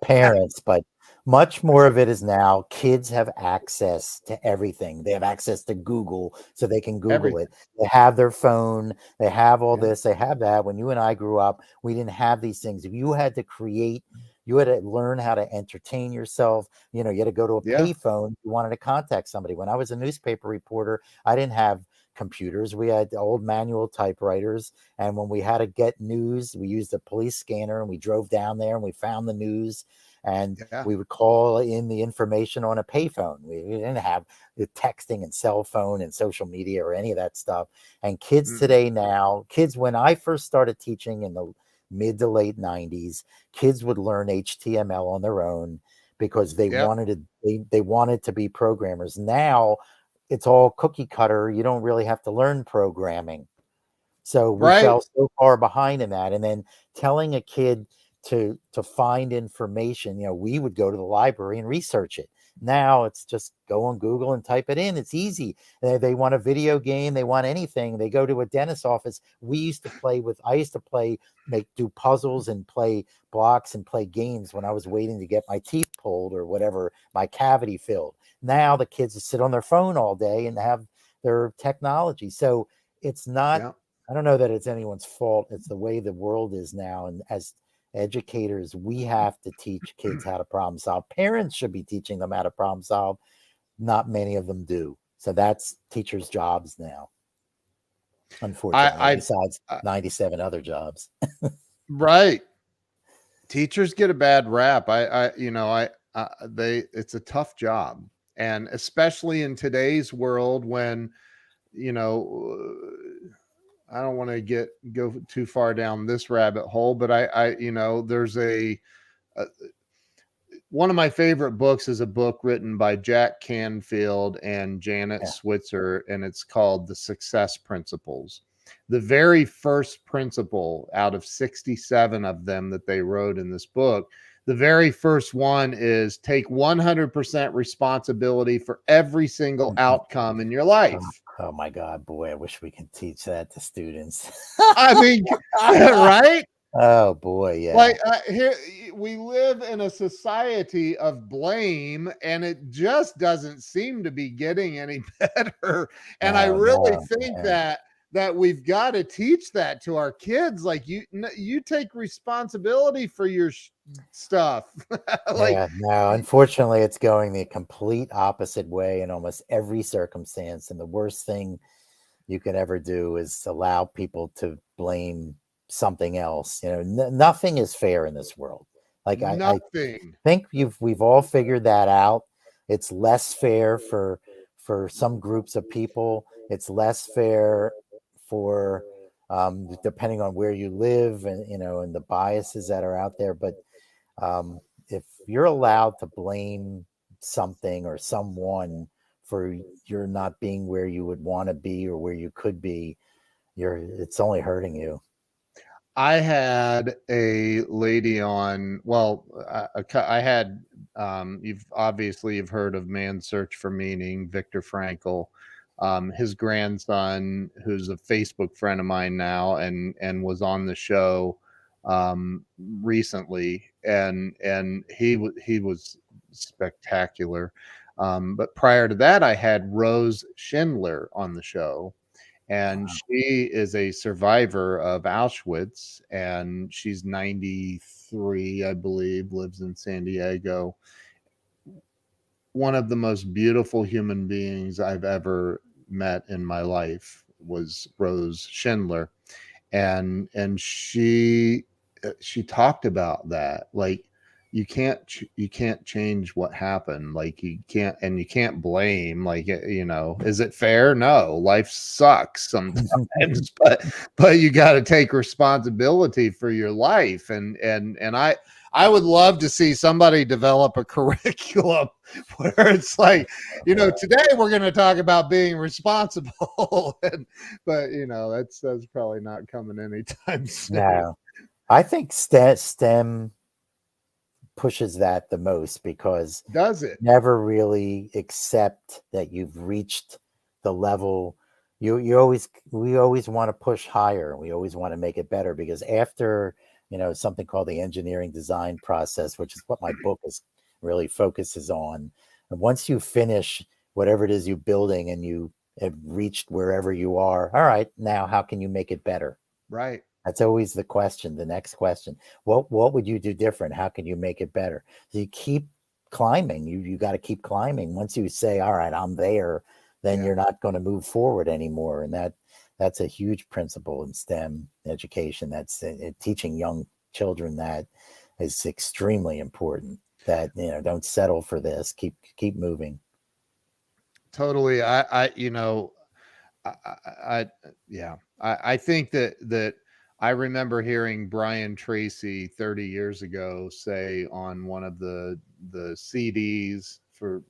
parents, but much more of it is now kids have access to everything. They have access to Google, so they can Google it. They have their phone. They have all this. They have that. When you and I grew up, we didn't have these things. If you had to create You had to learn how to entertain yourself. You had to go to a Yeah. payphone if you wanted to contact somebody. When I was a newspaper reporter, I didn't have computers. We had old manual typewriters. And when we had to get news, we used a police scanner, and we drove down there and we found the news, and Yeah. we would call in the information on a payphone. We didn't have the texting and cell phone and social media or any of that stuff. And kids today now, when I first started teaching in the mid to late 90s, kids would learn HTML on their own because they Yep. wanted to be programmers. Now it's all cookie cutter. You don't really have to learn programming. So we Right. fell so far behind in that. And then telling a kid to find information, we would go to the library and research it. Now it's just go on Google and type it in. It's easy. They want a video game, they want anything. They go to a dentist's office. I used to do puzzles and play blocks and play games when I was waiting to get my teeth pulled or whatever, my cavity filled. Now the kids sit on their phone all day and have their technology. So it's not, Yeah. I don't know that it's anyone's fault. It's the way the world is now. And as educators, we have to teach kids how to problem solve. Parents should be teaching them how to problem solve. Not many of them do. So that's teachers' jobs now, unfortunately, besides 97 other jobs. Right. Teachers get a bad rap. It's a tough job. And especially in today's world when, I don't want to go too far down this rabbit hole, but there's one of my favorite books is a book written by Jack Canfield and Janet Switzer, and it's called The Success Principles. The very first principle out of 67 of them that they wrote in this book, the very first one is take 100% responsibility for every single outcome in your life. Oh my God, boy, I wish we could teach that to students. I mean, right? Oh boy, yeah. Like here, we live in a society of blame, and it just doesn't seem to be getting any better. And I really think that we've got to teach that to our kids. Like you take responsibility for your stuff. Unfortunately, it's going the complete opposite way in almost every circumstance. And the worst thing you could ever do is allow people to blame something else. Nothing is fair in this world. Like I think we've all figured that out. It's less fair for some groups of people. It's less fair for depending on where you live and and the biases that are out there. But if you're allowed to blame something or someone for you're not being where you would want to be or where you could be, it's only hurting you. I had a lady on, I had, you've heard of Man's Search for Meaning, Viktor Frankl. His grandson, who's a Facebook friend of mine now and was on the show recently, and he was spectacular. But prior to that, I had Rose Schindler on the show. And she is a survivor of Auschwitz, and she's 93, I believe, lives in San Diego. One of the most beautiful human beings I've ever met in my life was Rose Schindler. And she talked about that. Like, you can't change what happened. Like you can't blame, like, is it fair? No, life sucks sometimes, but you got to take responsibility for your life. And I would love to see somebody develop a curriculum where it's like, today we're going to talk about being responsible, but that's probably not coming anytime soon. No, I think STEM pushes that the most because does it never really accept that you've reached the level. We always want to push higher. We always want to make it better because after something called the engineering design process, which is what my book really focuses on. And once you finish whatever it is you're building and you have reached wherever you are, all right, now how can you make it better? Right. That's always the question. The next question: what would you do different? How can you make it better? So you keep climbing. You got to keep climbing. Once you say, "All right, I'm there," then Yeah. you're not going to move forward anymore. And that's a huge principle in STEM education. That's teaching young children that is extremely important. That don't settle for this. Keep moving. Totally. I yeah, I think that I remember hearing Brian Tracy 30 years ago say on one of the CDs for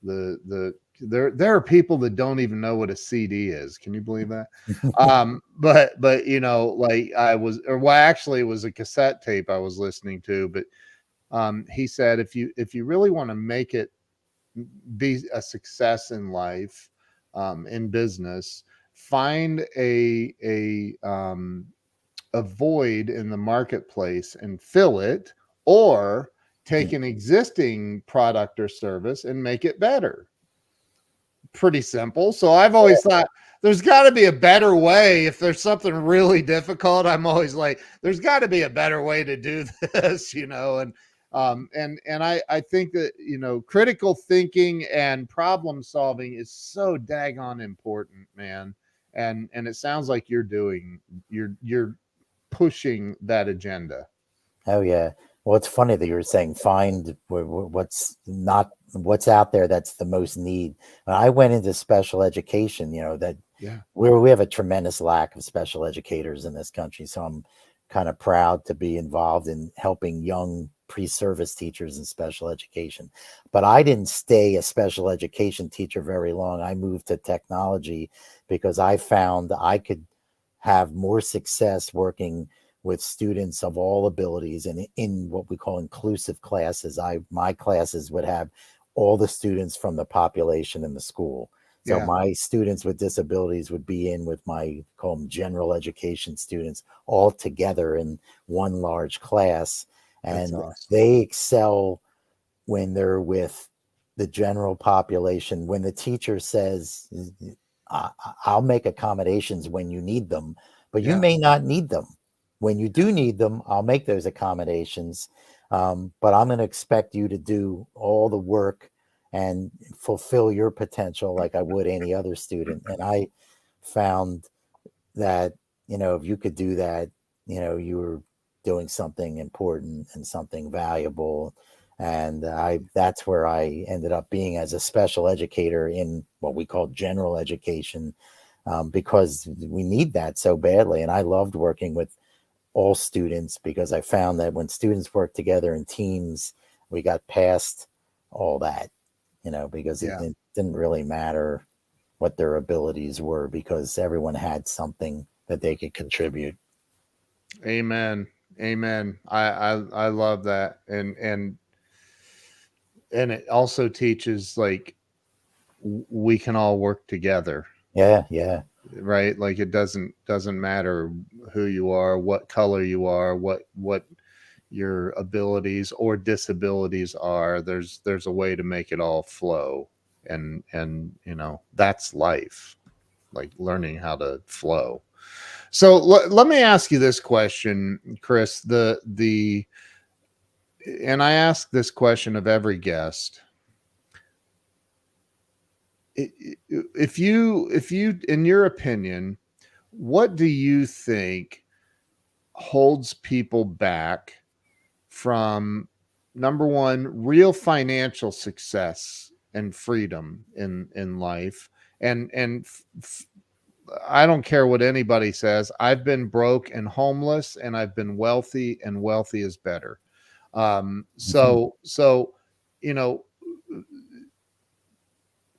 there are people that don't even know what a CD is. Can you believe that? But like actually it was a cassette tape I was listening to, but he said if you really want to make it be a success in life, in business, find a void in the marketplace and fill it, or take an existing product or service and make it better. Pretty simple. So I've always thought there's got to be a better way. If there's something really difficult, I'm always like, there's got to be a better way to do this, and I think that critical thinking and problem solving is so daggone important, man. And it sounds like you're pushing that agenda. Oh yeah. Well, it's funny that you were saying find what's out there that's the most need. When I went into special education, that Yeah. we have a tremendous lack of special educators in this country. So I'm kind of proud to be involved in helping young pre-service teachers in special education. But I didn't stay a special education teacher very long. I moved to technology because I found I could have more success working with students of all abilities and in what we call inclusive classes. My classes would have all the students from the population in the school. So Yeah. my students with disabilities would be in with my call them general education students all together in one large class. That's And awesome. they excel when they're with the general population. When the teacher says, I'll make accommodations when you need them, but you Yeah. may not need them. When you do need them, I'll make those accommodations. But I'm going to expect you to do all the work and fulfill your potential like I would any other student. And I found that, if you could do that, you were doing something important and something valuable. And that's where I ended up being as a special educator in what we call general education, because we need that so badly. And I loved working with all students because I found that when students work together in teams, we got past all that, because Yeah. it didn't really matter what their abilities were because everyone had something that they could contribute. Amen. Amen. I love that. And it also teaches like we can all work together, Yeah, yeah. right? Like it doesn't matter who you are, what color you are, what your abilities or disabilities are. There's a way to make it all flow. And that's life, like learning how to flow. So let me ask you this question, Chris. The and I ask this question of every guest. If you in your opinion, what do you think holds people back from, number one, real financial success and freedom in life? And I don't care what anybody says. I've been broke and homeless, and I've been wealthy, and wealthy is better. So you know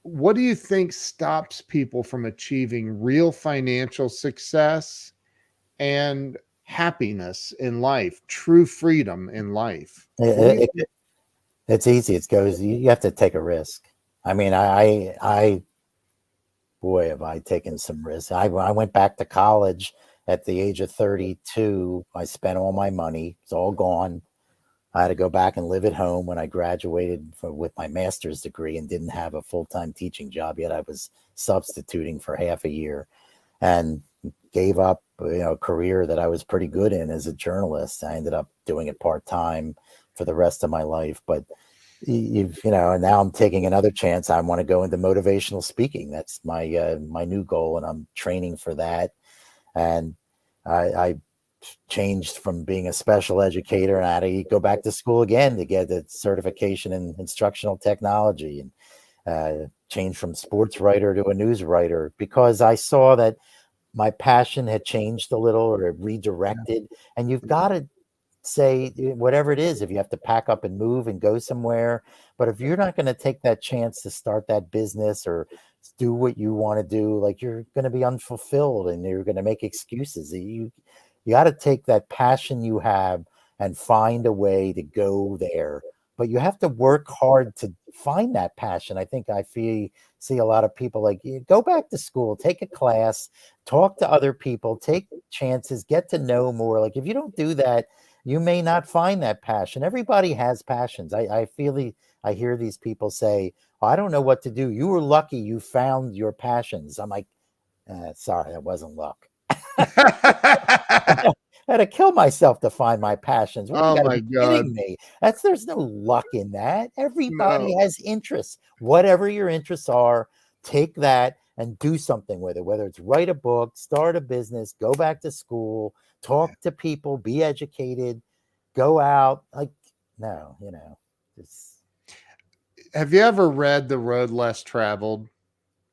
what do you think stops people from achieving real financial success and happiness in life, true freedom in life? What do you think? It's easy. It goes. You have to take a risk. I mean, boy, have I taken some risks. I went back to college at the age of 32. I spent all my money. It's all gone. I had to go back and live at home when I graduated with my master's degree and didn't have a full-time teaching job yet. I was substituting for half a year and gave up career that I was pretty good in as a journalist. I ended up doing it part-time for the rest of my life, but and now I'm taking another chance. I want to go into motivational speaking. That's my new goal, and I'm training for that. And I changed from being a special educator, and I had to go back to school again to get the certification in instructional technology, and changed from sports writer to a news writer because I saw that my passion had changed a little or redirected. And you've got to say whatever it is, if you have to pack up and move and go somewhere, but if you're not going to take that chance to start that business or do what you want to do, like, you're going to be unfulfilled and you're going to make excuses. You got to take that passion you have and find a way to go there, but you have to work hard to find that passion. I think see a lot of people like, go back to school, take a class, talk to other people, take chances, get to know more. Like, if you don't do that, you may not find that passion. Everybody has passions. I hear these people say, oh, I don't know what to do. You were lucky you found your passions. I'm like, sorry, that wasn't luck. I had to kill myself to find my passions. What, Oh you got to my be God. kidding me. There's no luck in that. Everybody No. has interests. Whatever your interests are, take that and do something with it, whether it's write a book, start a business, go back to school, talk to people, be educated, go out. Like, no, it's, Have you ever read The Road Less Traveled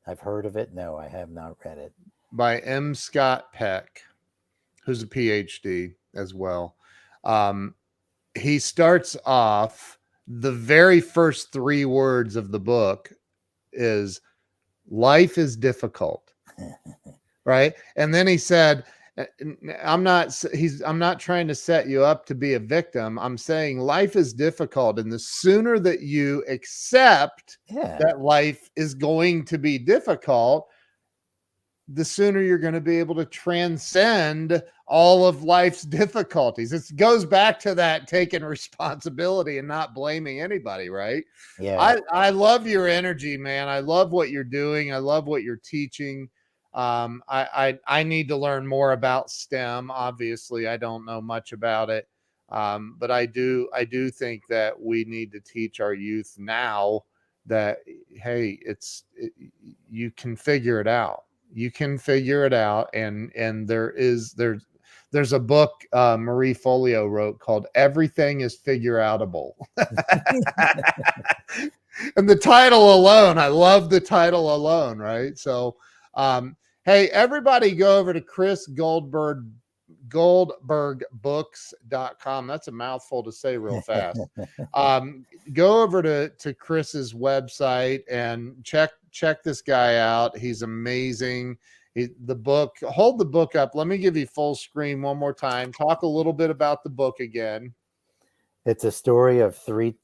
I've heard of it. No, I have not read it. by M. Scott Peck, who's a PhD as well? He starts off, the very first 3 words of the book is, life is difficult. Right. And then he said, I'm not trying to set you up to be a victim. I'm saying life is difficult. And the sooner that you accept that life is going to be difficult, the sooner you're going to be able to transcend all of life's difficulties. It goes back to that taking responsibility and not blaming anybody, right? Yeah. I love your energy, man. I love what you're doing. I love what you're teaching. I need to learn more about STEM. Obviously, I don't know much about it. But I do think that we need to teach our youth now that, hey, you can figure it out. You can figure it out. And there's a book Marie Folio wrote called Everything is Figure Outable. And the title alone, I love the title alone, right? So hey, everybody go over to Chris Goldbergbooks.com. That's a mouthful to say real fast. Go over to Chris's website and check this guy out. He's amazing. Hold the book up. Let me give you full screen one more time. Talk a little bit about the book again. It's a story of three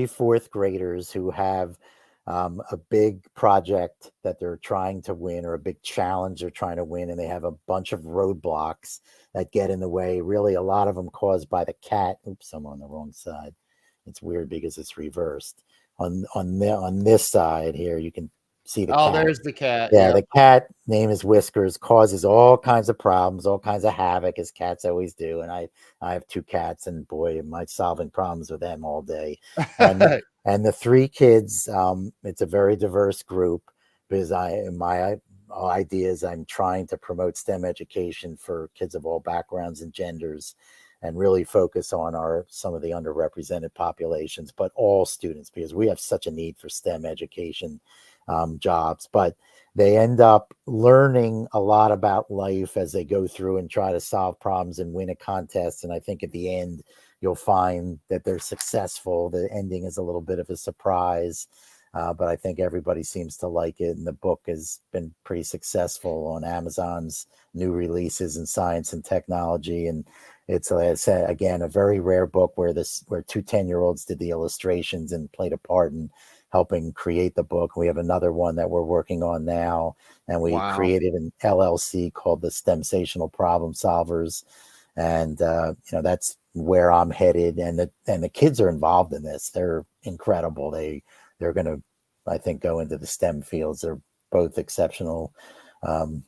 fourth graders who have a big project that they're trying to win, or a big challenge they're trying to win, and they have a bunch of roadblocks that get in the way. Really, a lot of them caused by the cat. Oops, I'm on the wrong side. It's weird because it's reversed. On this side here, you can see the cat. There's the cat. Yeah, the cat, name is Whiskers, causes all kinds of problems, all kinds of havoc, as cats always do. And I have 2 cats, and boy, am I solving problems with them all day. And the 3 kids, it's a very diverse group, because my idea is I'm trying to promote STEM education for kids of all backgrounds and genders, and really focus on some of the underrepresented populations, but all students, because we have such a need for STEM education jobs. But they end up learning a lot about life as they go through and try to solve problems and win a contest. And I think at the end, you'll find that they're successful. The ending is a little bit of a surprise, but I think everybody seems to like it. And the book has been pretty successful on Amazon's new releases in science and technology. And it's, like I said, again, a very rare book where 2 10-year-olds did the illustrations and played a part in helping create the book. We have another one that we're working on now, and we created an LLC called the STEMsational Problem Solvers. And that's where I'm headed. And the kids are involved in this. They're incredible. They're going to, I think, go into the STEM fields. They're both exceptional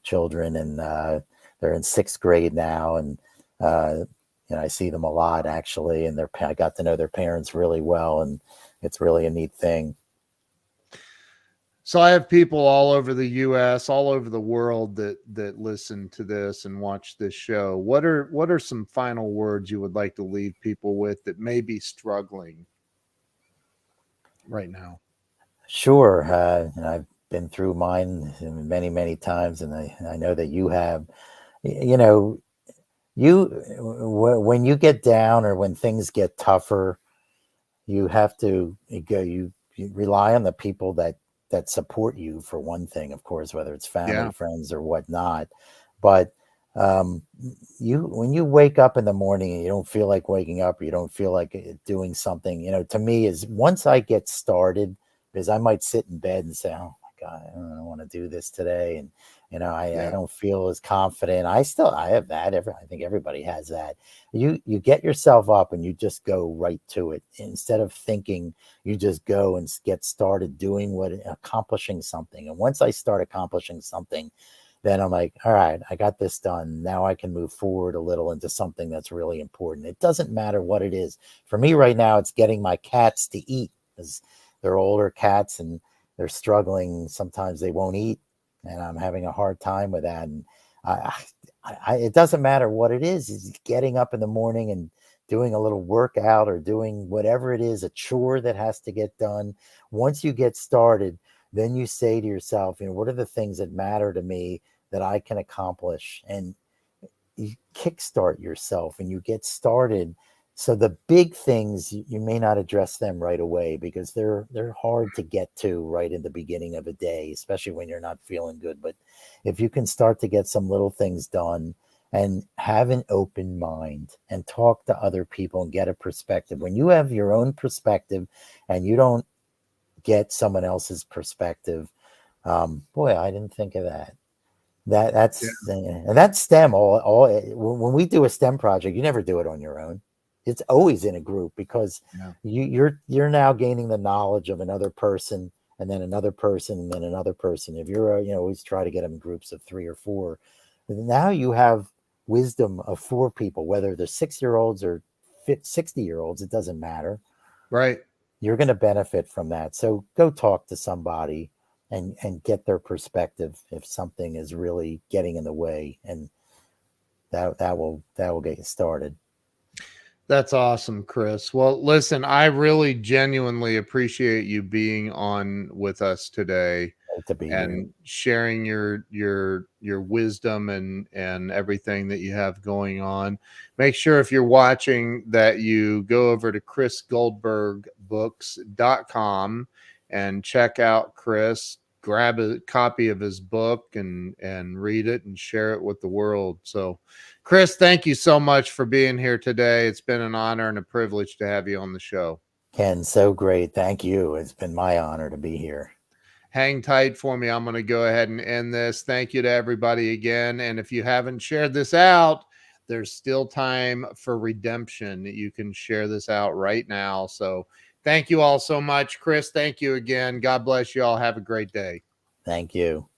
children, and they're in 6th grade now, and I see them a lot actually, and I got to know their parents really well, and it's really a neat thing. So I have people all over the US, all over the world that listen to this and watch this show. What are some final words you would like to leave people with that may be struggling right now? Sure. And I've been through mine many, many times, and I know that you have. You know, when you get down or when things get tougher, you have to go. You rely on the people that support you, for one thing, of course, whether it's family, Yeah. friends, or whatnot. But when you wake up in the morning and you don't feel like waking up, or you don't feel like doing something, to me, is once I get started, because I might sit in bed and say, oh my God, I don't want to do this today, and I don't feel as confident. I have that. I think everybody has that. You get yourself up and you just go right to it. Instead of thinking, you just go and get started accomplishing something. And once I start accomplishing something, then I'm like, all right, I got this done. Now I can move forward a little into something that's really important. It doesn't matter what it is. For me right now, it's getting my cats to eat, because they're older cats and they're struggling. Sometimes they won't eat, and I'm having a hard time with that. And it doesn't matter what it is. It's getting up in the morning and doing a little workout, or doing whatever it is, a chore that has to get done. Once you get started, then you say to yourself, what are the things that matter to me that I can accomplish? And you kickstart yourself and you get started. So the big things, you may not address them right away, because they're hard to get to right in the beginning of a day, especially when you're not feeling good. But if you can start to get some little things done and have an open mind and talk to other people and get a perspective, when you have your own perspective and you don't get someone else's perspective, boy, I didn't think of that. And that's STEM. All when we do a STEM project, you never do it on your own. It's always in a group, because you're now gaining the knowledge of another person, and then another person, and then another person. If you're always try to get them in groups of 3 or 4. Now you have wisdom of 4 people, whether they're 6-year-olds or 60-year-olds. It doesn't matter. Right. You're going to benefit from that. So go talk to somebody and get their perspective if something is really getting in the way, and that will get you started. That's awesome, Chris. Well, listen, I really genuinely appreciate you being on with us today To be and here. sharing your wisdom and everything that you have going on. Make sure, if you're watching, that you go over to chrisgoldbergbooks.com and check out Chris. Grab a copy of his book and read it and share it with the world. So, Chris, thank you so much for being here today. It's been an honor and a privilege to have you on the show. Ken, so great. Thank you. It's been my honor to be here. Hang tight for me. I'm going to go ahead and end this. Thank you to everybody again. And if you haven't shared this out, there's still time for redemption. You can share this out right now. So thank you all so much. Chris, thank you again. God bless you all. Have a great day. Thank you.